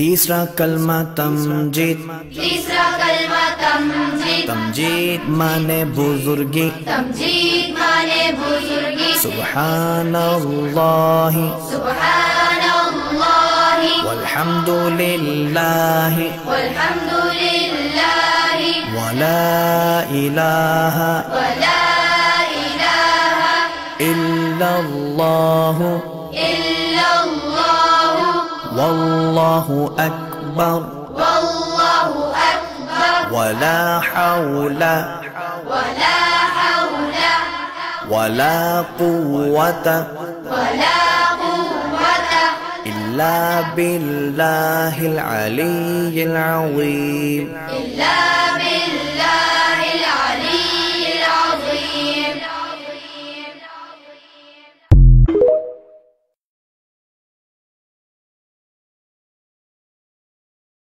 तीसरा कलमा तमजीद। तीसरा कलमा तमजीद। तमजीद माने बुजुर्गी। तमजीद माने बुजुर्गी। सुब्हानल्लाहि सुब्हानल्लाहि वल्हम्दुलिल्लाहि वल्हम्दुलिल्लाहि वला इलाहा इल्लल्लाहु वल्लाहु अकबर वला हौला वला कुव्वता इल्ला बिल्लाहिल अलिय्यिल अज़ीम।